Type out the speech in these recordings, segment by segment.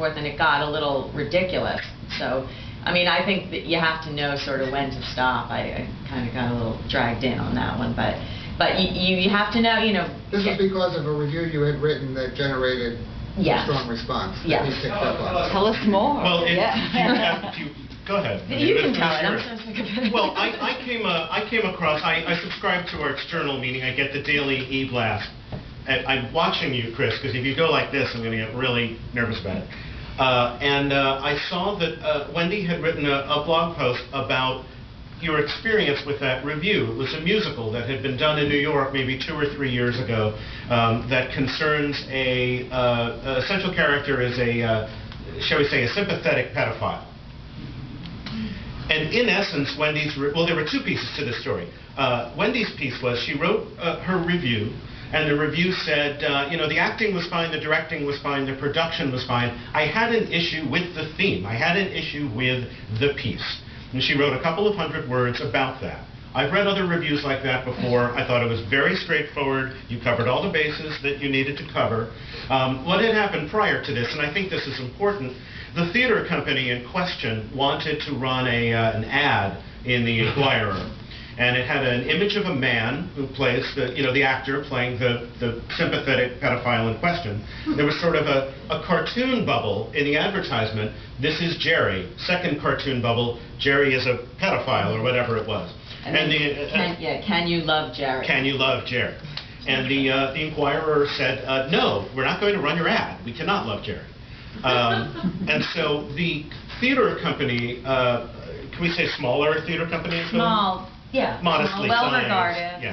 forth, and it got a little ridiculous. So, I mean, I think that you have to know sort of when to stop. I kind of got a little dragged in on that one, but you have to know, you know. This is because of a review you had written that generated a strong response. Yes. Tell us more. Well, go ahead. You can tell it. I'm so sick of it. Well, I came across. I subscribe to our external meeting. I get the daily e-blast. I'm watching you, Chris, because if you go like this, I'm going to get really nervous about it. I saw that Wendy had written a blog post about your experience with that review. It was a musical that had been done in New York maybe 2 or 3 years ago that concerns a central character is shall we say, a sympathetic pedophile. And in essence, well, there were 2 pieces to this story. Wendy's piece was she wrote her review, and the review said, you know, the acting was fine, the directing was fine, the production was fine. I had an issue with the theme. I had an issue with the piece. And she wrote a couple of 100 words about that. I've read other reviews like that before. I thought it was very straightforward. You covered all the bases that you needed to cover. What had happened prior to this, and I think this is important, the theater company in question wanted to run an ad in the Enquirer. And it had an image of a man who plays the actor playing the sympathetic pedophile in question. There was sort of a cartoon bubble in the advertisement. This is Jerry. Second cartoon bubble, Jerry is a pedophile, or whatever it was. Can you love Jerry? Can you love Jerry? And the Enquirer said, no, we're not going to run your ad. We cannot love Jerry. And so the theater company, can we say smaller theater company? Small. Yeah, modestly well-regarded.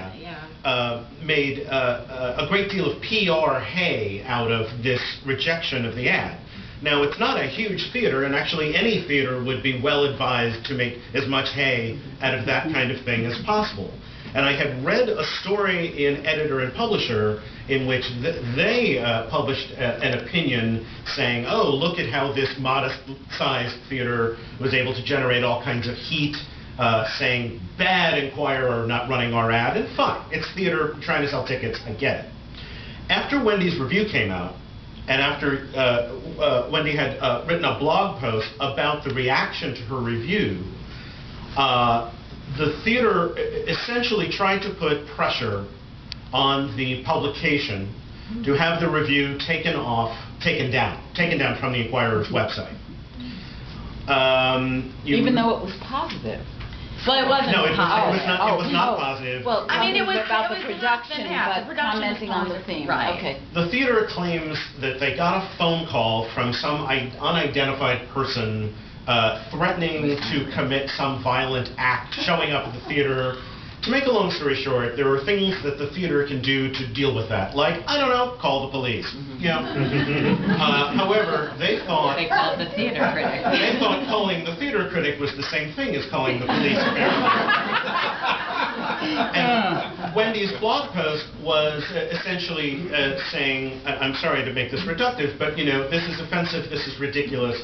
Made a great deal of PR hay out of this rejection of the ad. Now, it's not a huge theater, and actually any theater would be well advised to make as much hay out of that kind of thing as possible. And I had read a story in Editor and Publisher in which they published an opinion saying, oh, look at how this modest-sized theater was able to generate all kinds of heat, saying, bad Enquirer not running our ad, and fine, it's theater trying to sell tickets, I get it. After Wendy's review came out, and after Wendy had written a blog post about the reaction to her review, the theater essentially tried to put pressure on the publication to have the review taken down from the Enquirer's website. Even though it was positive. Well, it wasn't. No, it was not positive. Well, I mean, it was about the production, but commenting on the theme. Right. Okay. The theater claims that they got a phone call from some unidentified person threatening to commit some violent act, showing up at the theater. To make a long story short, there are things that the theater can do to deal with that, like, I don't know, call the police. However, they thought... They called the theater critic. They thought calling the theater critic was the same thing as calling the police, apparently. And Wendy's blog post was essentially saying, I'm sorry to make this reductive, but, you know, this is offensive, this is ridiculous.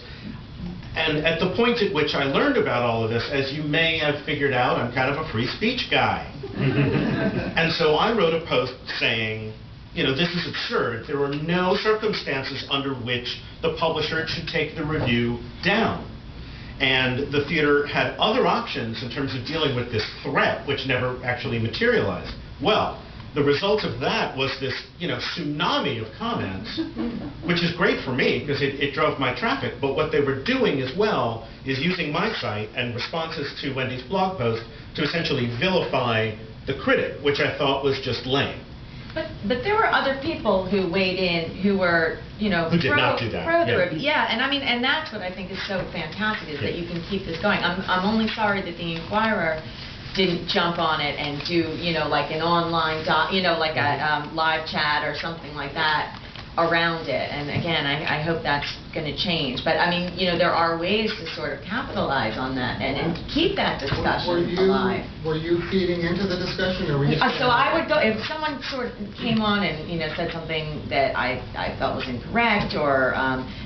And at the point at which I learned about all of this, as you may have figured out, I'm kind of a free speech guy. And so I wrote a post saying, you know, this is absurd. There are no circumstances under which the publisher should take the review down. And the theater had other options in terms of dealing with this threat, which never actually materialized. Well, the result of that was this, you know, tsunami of comments, which is great for me because it drove my traffic. But what they were doing as well is using my site and responses to Wendy's blog post to essentially vilify the critic, which I thought was just lame. But there were other people who weighed in who were, you know, who did not do that. Yeah, and I mean, and that's what I think is so fantastic is that you can keep this going. I'm only sorry that the Enquirer didn't jump on it and do, you know, like an online, like a live chat or something like that around it. And again, I hope that's going to change. But I mean, you know, there are ways to sort of capitalize on that and keep that discussion alive. Were you feeding into the discussion, or were you? So I would go if someone sort of came on and, you know, said something that I felt was incorrect or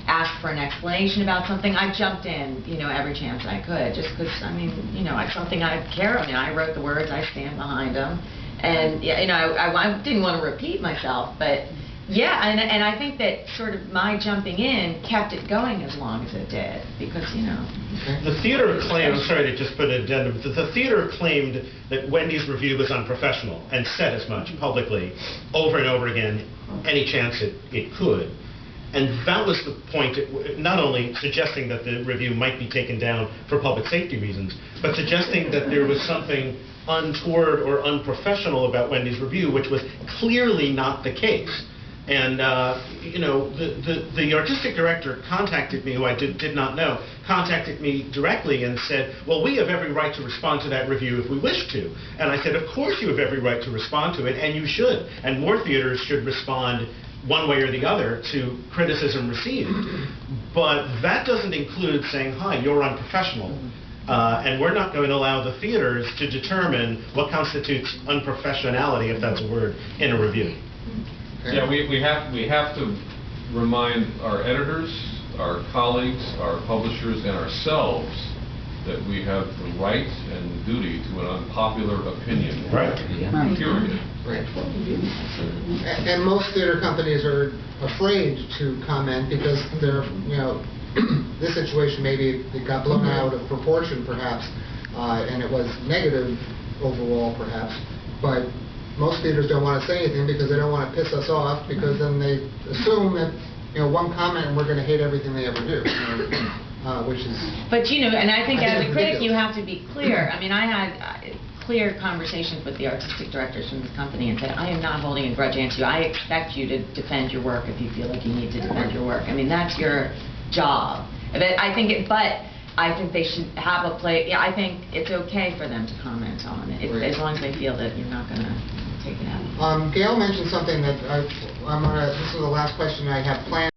asked for an explanation about something, I jumped in, you know, every chance I could, just because, I mean, you know, it's something I care about. I wrote the words, I stand behind them, and yeah, you know, I didn't want to repeat myself, but Yeah, and I think that sort of my jumping in kept it going as long as it did, because, you know. The theater claimed, I'm sorry to just put an addendum, the theater claimed that Wendy's review was unprofessional and said as much publicly over and over again, any chance it could. And that was the point, not only suggesting that the review might be taken down for public safety reasons, but suggesting that there was something untoward or unprofessional about Wendy's review, which was clearly not the case. And, you know, the artistic director contacted me, who I did not know, contacted me directly and said, well, we have every right to respond to that review if we wish to. And I said, of course you have every right to respond to it, and you should. And more theaters should respond one way or the other to criticism received. But that doesn't include saying, hi, you're unprofessional. And we're not going to allow the theaters to determine what constitutes unprofessionality, if that's a word, in a review. Yeah, we have to remind our editors, our colleagues, our publishers, and ourselves that we have the right and duty to an unpopular opinion. Right. Period. Right. And most theater companies are afraid to comment because they're, you know, this situation maybe it got blown out of proportion perhaps, and it was negative overall perhaps, but most theaters don't want to say anything because they don't want to piss us off, because then they assume that, you know, one comment and we're going to hate everything they ever do, which is... But, you know, and I think as a critic you have to be clear. I mean, I had clear conversations with the artistic directors from this company and said, I am not holding a grudge against you. I expect you to defend your work if you feel like you need to defend your work. I mean, that's your job. But I think they should have a play. Yeah, I think it's okay for them to comment on it, as long as they feel that you're not going to take it out. Gail mentioned something that this is the last question I have planned.